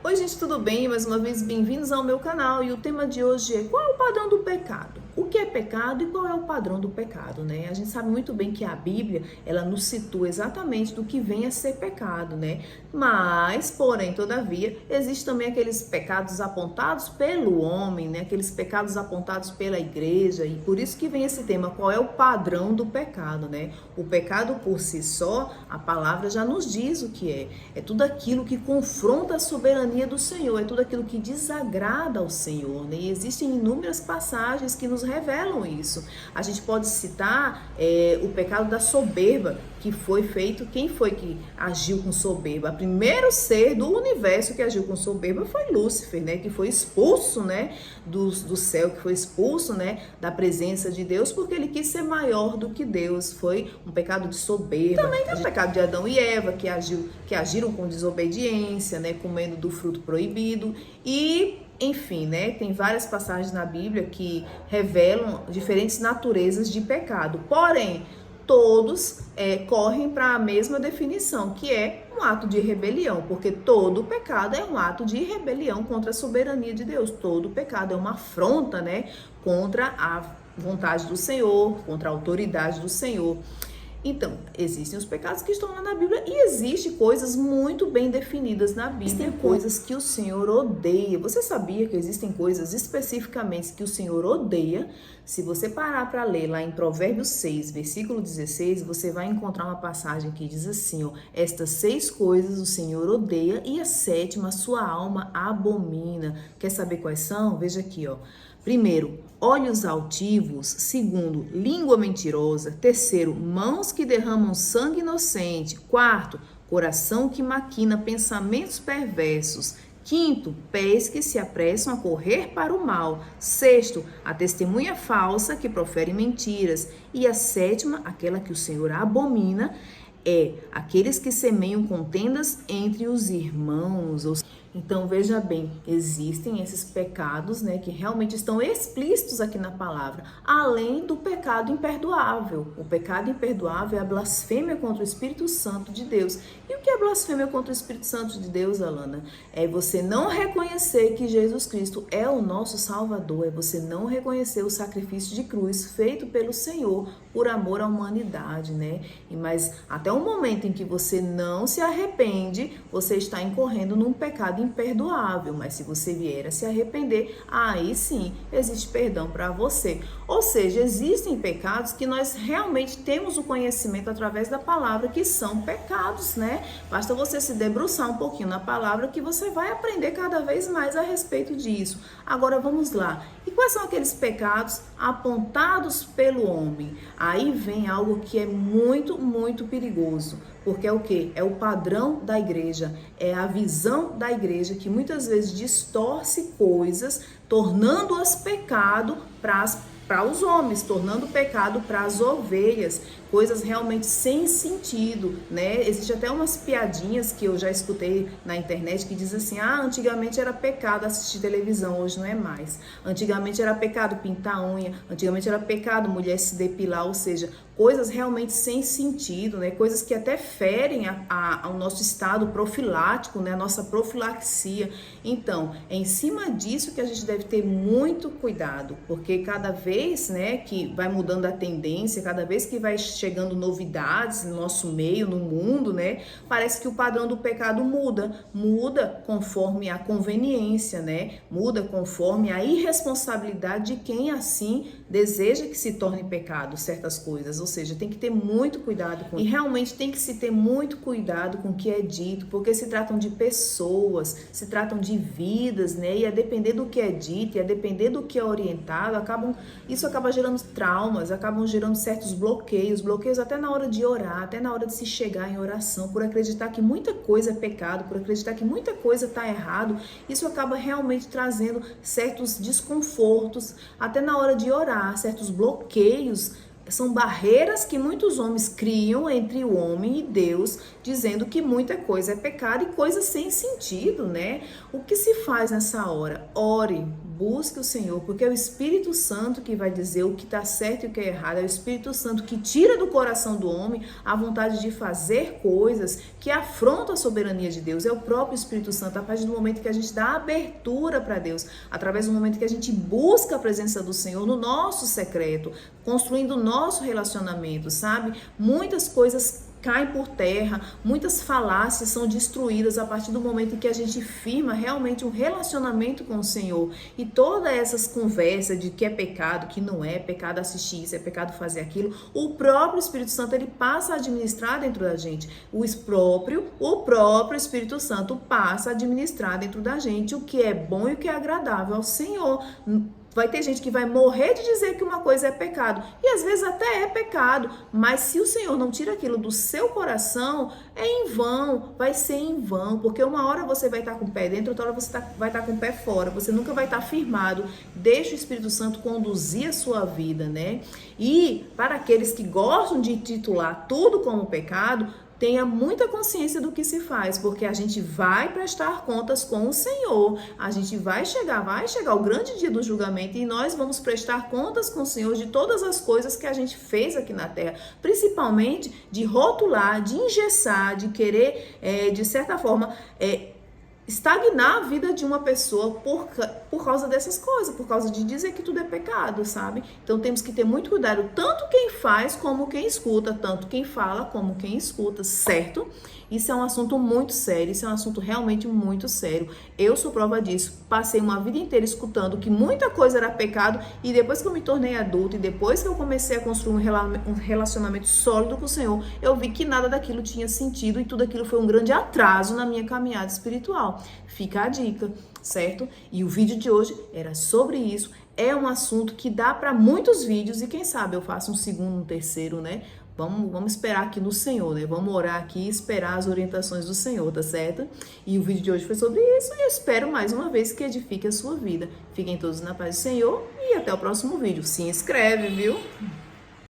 Oi gente, tudo bem? Mais uma vez bem-vindos ao meu canal e o tema de hoje é: qual é o padrão do pecado? O que é pecado e qual é o padrão do pecado, né? A gente sabe muito bem que a Bíblia, ela nos situa exatamente do que vem a ser pecado, né? Mas, porém, todavia, existem também aqueles pecados apontados pelo homem, né? Aqueles pecados apontados pela igreja, e por isso que vem esse tema: qual é o padrão do pecado, né? O pecado por si só, a palavra já nos diz o que é. É tudo aquilo que confronta a soberania do Senhor, é tudo aquilo que desagrada ao Senhor, né? E existem inúmeras passagens que nos revelam isso. A gente pode citar o pecado da soberba, que foi feito. Quem foi que agiu com soberba? O primeiro ser do universo que agiu com soberba foi Lúcifer, né? Que foi expulso, né, do céu, que foi expulso, né, da presença de Deus, porque ele quis ser maior do que Deus. Foi um pecado de soberba. Também tem o pecado de Adão e Eva, que agiram com desobediência, né, comendo do fruto proibido. E enfim, né, tem várias passagens na Bíblia que revelam diferentes naturezas de pecado. Porém, todos correm para a mesma definição, que é um ato de rebelião, porque todo pecado é um ato de rebelião contra a soberania de Deus. Todo pecado é uma afronta, né, contra a vontade do Senhor, contra a autoridade do Senhor. Então, existem os pecados que estão lá na Bíblia e existem coisas muito bem definidas na Bíblia. Existem coisas que o Senhor odeia. Você sabia que existem coisas especificamente que o Senhor odeia? Se você parar para ler lá em Provérbios 6, versículo 16, você vai encontrar uma passagem que diz assim, ó: estas 6 coisas o Senhor odeia e a 7ª sua alma abomina. Quer saber quais são? Veja aqui, ó. Primeiro, olhos altivos. Segundo, língua mentirosa. Terceiro, mãos que derramam sangue inocente. Quarto, coração que maquina pensamentos perversos. Quinto, pés que se apressam a correr para o mal. Sexto, a testemunha falsa que profere mentiras. E a 7ª, aquela que o Senhor abomina, é aqueles que semeiam contendas entre os irmãos. Então, veja bem, existem esses pecados, né, que realmente estão explícitos aqui na palavra, além do pecado imperdoável. O pecado imperdoável é a blasfêmia contra o Espírito Santo de Deus. E o que é blasfêmia contra o Espírito Santo de Deus, Alana? É você não reconhecer que Jesus Cristo é o nosso Salvador, é você não reconhecer o sacrifício de cruz feito pelo Senhor por amor à humanidade, né? Mas até o momento em que você não se arrepende, você está incorrendo num pecado imperdoável. Mas se você vier a se arrepender, aí sim existe perdão para você. Ou seja, existem pecados que nós realmente temos o conhecimento através da palavra que são pecados, né? Basta você se debruçar um pouquinho na palavra que você vai aprender cada vez mais a respeito disso. Agora vamos lá. E quais são aqueles pecados apontados pelo homem? Aí vem algo que é muito, muito perigoso. Porque é o quê? É o padrão da igreja, é a visão da igreja que muitas vezes distorce coisas, tornando-as pecado para os homens, tornando pecado para as ovelhas, coisas realmente sem sentido, né? Existe até umas piadinhas que eu já escutei na internet que diz assim: ah, antigamente era pecado assistir televisão, hoje não é mais. Antigamente era pecado pintar unha, antigamente era pecado mulher se depilar, ou seja, coisas realmente sem sentido, né? Coisas que até ferem ao nosso estado profilático, né? A nossa profilaxia. Então, é em cima disso que a gente deve ter muito cuidado, porque cada vez, né, que vai mudando a tendência, cada vez que vai chegando novidades no nosso meio, no mundo, né, parece que o padrão do pecado muda conforme a conveniência, né? Muda conforme a irresponsabilidade de quem assim deseja que se torne pecado certas coisas. Ou seja, tem que ter muito cuidado com isso. E realmente tem que se ter muito cuidado com o que é dito, porque se tratam de pessoas, se tratam de vidas, né? E a depender do que é dito, e a depender do que é orientado, isso acaba gerando traumas, acabam gerando certos bloqueios até na hora de orar, até na hora de se chegar em oração, por acreditar que muita coisa é pecado, por acreditar que muita coisa está errado. Isso acaba realmente trazendo certos desconfortos, até na hora de orar, certos bloqueios. São barreiras que muitos homens criam entre o homem e Deus, dizendo que muita coisa é pecado e coisa sem sentido, né? O que se faz nessa hora? Ore, busque o Senhor, porque é o Espírito Santo que vai dizer o que está certo e o que é errado. É o Espírito Santo que tira do coração do homem a vontade de fazer coisas que afrontam a soberania de Deus. É o próprio Espírito Santo, a partir do momento que a gente dá abertura para Deus, através do momento que a gente busca a presença do Senhor no nosso secreto, construindo o nosso relacionamento, sabe? Muitas coisas caem por terra, muitas falácias são destruídas a partir do momento em que a gente firma realmente um relacionamento com o Senhor. E todas essas conversas de que é pecado, que não é, pecado assistir isso, é pecado fazer aquilo, o próprio Espírito Santo, ele passa a administrar dentro da gente. O próprio Espírito Santo passa a administrar dentro da gente o que é bom e o que é agradável ao Senhor. Vai ter gente que vai morrer de dizer que uma coisa é pecado. E às vezes até é pecado. Mas se o Senhor não tira aquilo do seu coração, é em vão. Vai ser em vão. Porque uma hora você vai estar com o pé dentro, outra hora você vai estar com o pé fora. Você nunca vai estar firmado. Deixa o Espírito Santo conduzir a sua vida, né? E para aqueles que gostam de titular tudo como pecado, tenha muita consciência do que se faz, porque a gente vai prestar contas com o Senhor. A gente vai chegar o grande dia do julgamento e nós vamos prestar contas com o Senhor de todas as coisas que a gente fez aqui na terra, principalmente de rotular, de engessar, de querer, de certa forma, estagnar a vida de uma pessoa por causa dessas coisas, por causa de dizer que tudo é pecado, sabe? Então temos que ter muito cuidado, tanto quem faz como quem escuta, tanto quem fala como quem escuta, certo? Isso é um assunto muito sério, isso é um assunto realmente muito sério. Eu sou prova disso. Passei uma vida inteira escutando que muita coisa era pecado e depois que eu me tornei adulta e depois que eu comecei a construir um relacionamento sólido com o Senhor, eu vi que nada daquilo tinha sentido e tudo aquilo foi um grande atraso na minha caminhada espiritual. Fica a dica, certo? E o vídeo de hoje era sobre isso. É um assunto que dá para muitos vídeos e quem sabe eu faço um segundo, um terceiro, né? Vamos esperar aqui no Senhor, né? Vamos orar aqui e esperar as orientações do Senhor, tá certo? E o vídeo de hoje foi sobre isso e eu espero mais uma vez que edifique a sua vida. Fiquem todos na paz do Senhor e até o próximo vídeo. Se inscreve, viu?